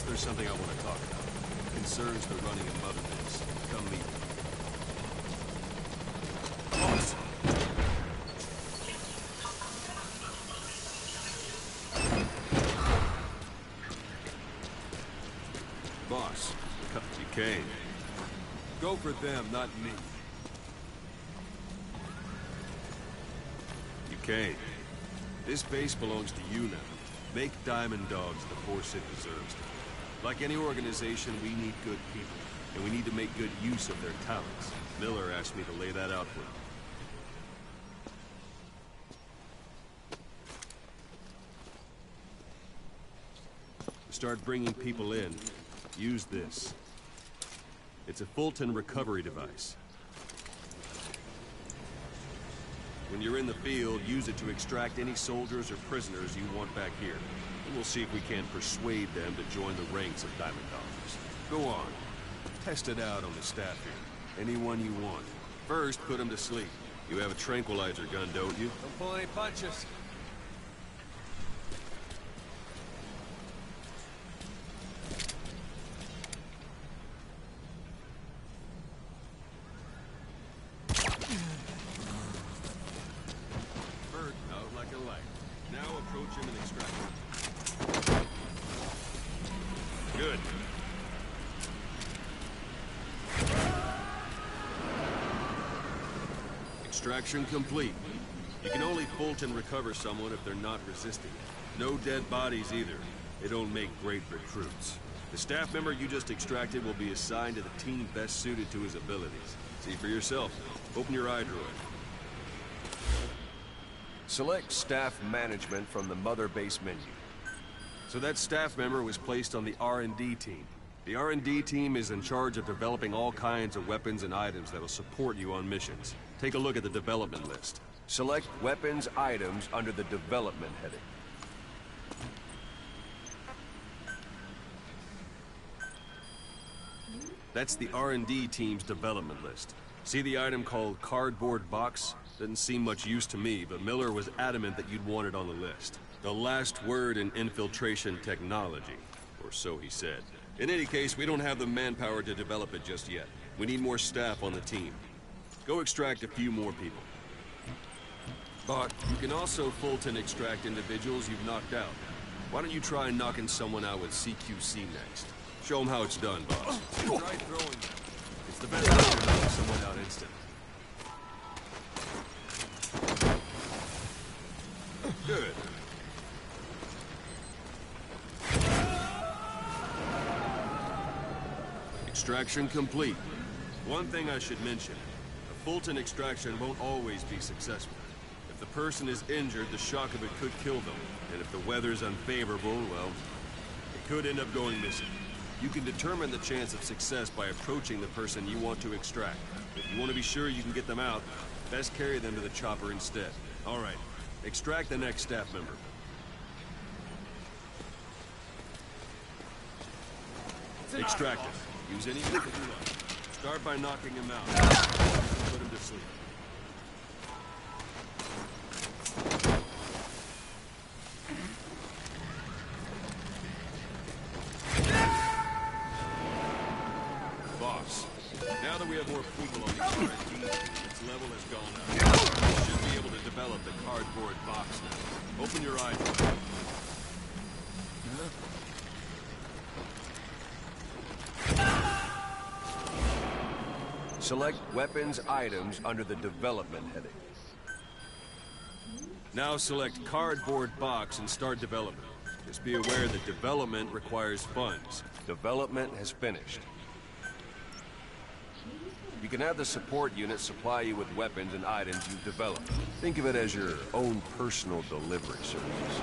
there's something I want to talk about. It concerns the running of Mother Base. Come meet me. Boss! Boss, you came. Go for them, not me. You came. This base belongs to you now. Make Diamond Dogs the force it deserves. Like any organization, we need good people, and we need to make good use of their talents. Miller asked me to lay that out for you. Start bringing people in. Use this. It's a Fulton recovery device. When you're in the field, use it to extract any soldiers or prisoners you want back here. And we'll see if we can't persuade them to join the ranks of Diamond Dogs. Go on. Test it out on the staff here. Anyone you want. First, put them to sleep. You have a tranquilizer gun, don't you? Don't pull any punches. Good. Extraction complete. You can only Fulton recover someone if they're not resisting. No dead bodies either. They don't make great recruits. The staff member you just extracted will be assigned to the team best suited to his abilities. See for yourself. Open your iDroid. Select staff management from the Mother Base menu. So that staff member was placed on the R&D team. The R&D team is in charge of developing all kinds of weapons and items that'll support you on missions. Take a look at the development list. Select weapons items under the development heading. That's the R&D team's development list. See the item called cardboard box? Didn't seem much use to me, but Miller was adamant that you'd want it on the list. The last word in infiltration technology, or so he said. In any case, we don't have the manpower to develop it just yet. We need more staff on the team. Go extract a few more people. But you can also Fulton extract individuals you've knocked out. Why don't you try knocking someone out with CQC next? Show them how it's done, boss. Try throwing them. It's the best way to knock someone out instantly. Good. Extraction complete. One thing I should mention. A Fulton extraction won't always be successful. If the person is injured, the shock of it could kill them. And if the weather's unfavorable, well, it could end up going missing. You can determine the chance of success by approaching the person you want to extract. If you want to be sure you can get them out, best carry them to the chopper instead. All right. Extract the next staff member. Extract him. Use any method you like. Start by knocking him out. Put him to sleep. Boss, now that we have more people on the R&D, its level has gone up. You should be able to develop the cardboard box now. Open your eyes. Select weapons items under the development heading. Now select cardboard box and start development. Just be aware that development requires funds. Development has finished. You can have the support unit supply you with weapons and items you've developed. Think of it as your own personal delivery service.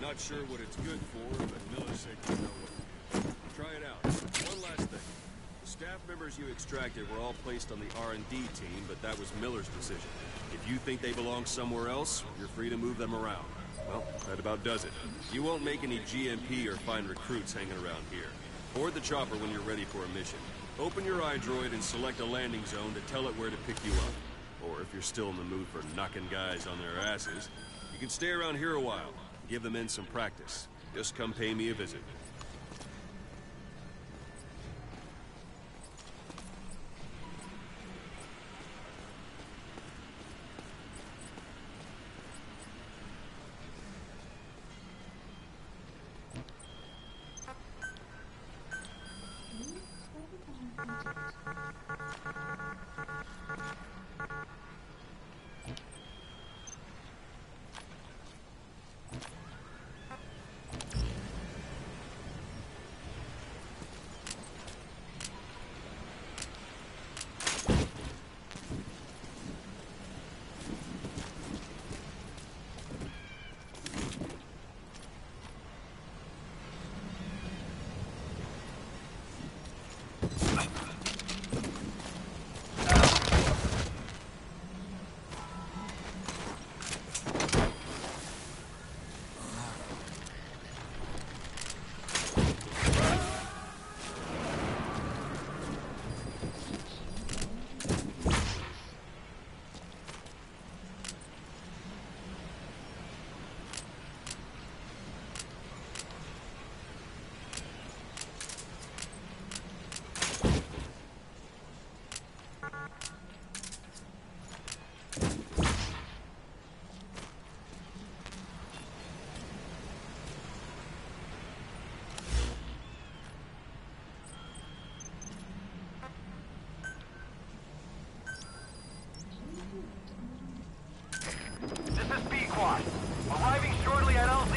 Not sure what it's good for, but Miller said you know what. Try it out. One last thing. The staff members you extracted were all placed on the R&D team, but that was Miller's decision. If you think they belong somewhere else, you're free to move them around. Well, that about does it. You won't make any GMP or find recruits hanging around here. Board the chopper when you're ready for a mission. Open your iDroid and select a landing zone to tell it where to pick you up. Or if you're still in the mood for knocking guys on their asses, you can stay around here a while. Give the men some practice. Just come pay me a visit. Arriving shortly at LZ.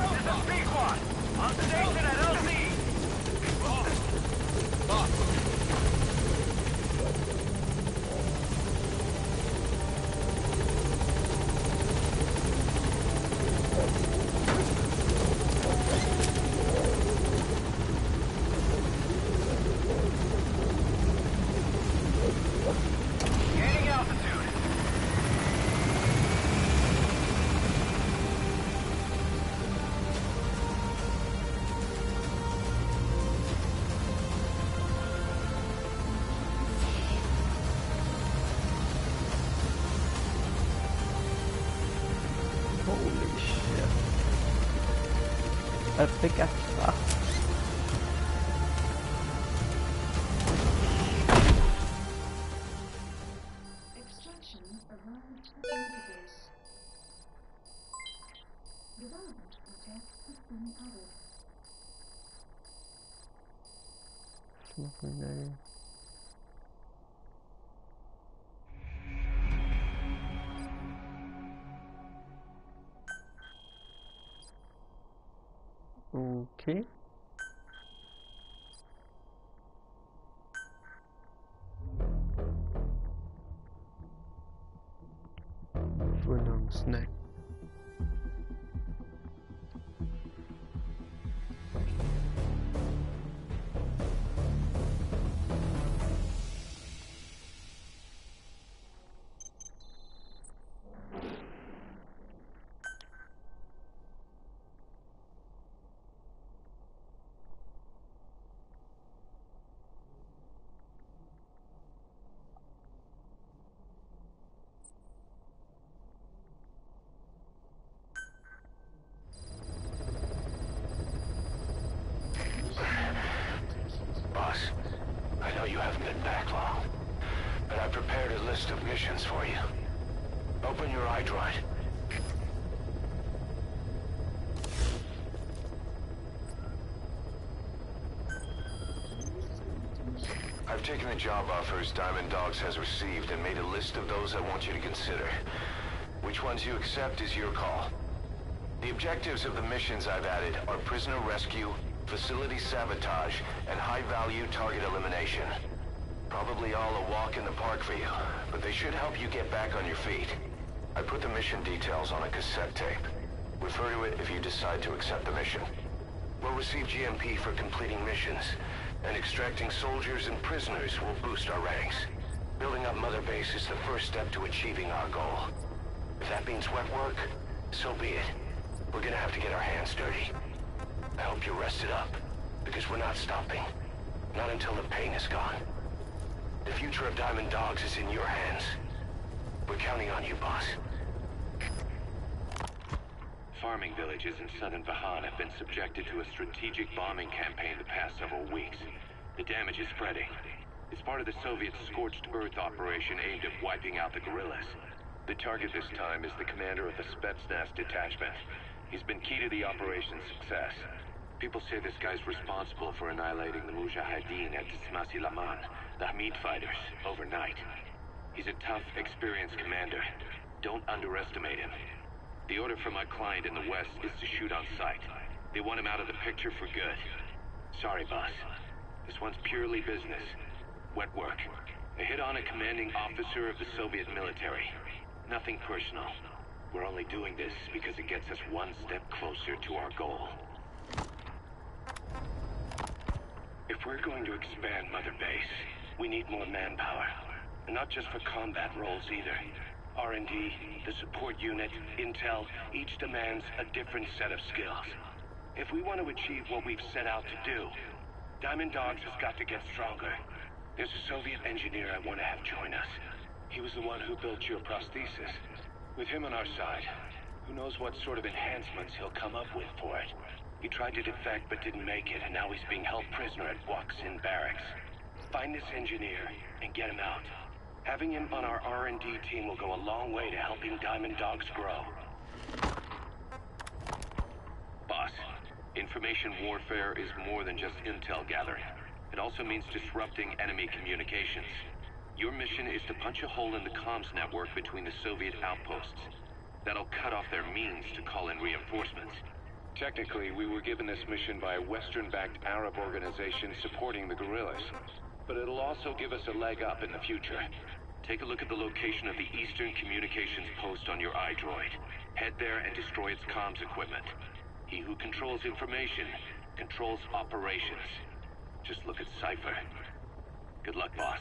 This is Pequod. On station at LZ. Epic as fuck. Extraction arrived at the database. Development of tech has been added. Nothing there. Okay. Full on snack. I know you haven't been back long, but I've prepared a list of missions for you. Open your iDroid. I've taken the job offers Diamond Dogs has received and made a list of those I want you to consider. Which ones you accept is your call. The objectives of the missions I've added are prisoner rescue, facility sabotage, and high-value target elimination. Probably all a walk in the park for you, but they should help you get back on your feet. I put the mission details on a cassette tape. Refer to it if you decide to accept the mission. We'll receive GMP for completing missions, and extracting soldiers and prisoners will boost our ranks. Building up Mother Base is the first step to achieving our goal. If that means wet work, so be it. We're gonna have to get our hands dirty. I hope you're rested up, because we're not stopping. Not until the pain is gone. The future of Diamond Dogs is in your hands. We're counting on you, boss. Farming villages in southern Vahan have been subjected to a strategic bombing campaign the past several weeks. The damage is spreading. It's part of the Soviet Scorched Earth operation aimed at wiping out the guerrillas. The target this time is the commander of the Spetsnaz detachment. He's been key to the operation's success. People say this guy's responsible for annihilating the Mujahideen at Tismasi Laman, the Hamid fighters, overnight. He's a tough, experienced commander. Don't underestimate him. The order from my client in the west is to shoot on sight. They want him out of the picture for good. Sorry, boss. This one's purely business. Wet work. A hit on a commanding officer of the Soviet military. Nothing personal. We're only doing this because it gets us one step closer to our goal. If we're going to expand Mother Base, we need more manpower. And not just for combat roles either. R&D, the support unit, intel, each demands a different set of skills. If we want to achieve what we've set out to do, Diamond Dogs has got to get stronger. There's a Soviet engineer I want to have join us. He was the one who built your prosthesis. With him on our side, who knows what sort of enhancements he'll come up with for it. He tried to defect but didn't make it, and now he's being held prisoner at Waksin Barracks. Find this engineer and get him out. Having him on our R&D team will go a long way to helping Diamond Dogs grow. Boss, information warfare is more than just intel gathering. It also means disrupting enemy communications. Your mission is to punch a hole in the comms network between the Soviet outposts. That'll cut off their means to call in reinforcements. Technically, we were given this mission by a Western-backed Arab organization supporting the guerrillas. But it'll also give us a leg up in the future. Take a look at the location of the Eastern Communications Post on your iDroid. Head there and destroy its comms equipment. He who controls information controls operations. Just look at Cypher. Good luck, boss.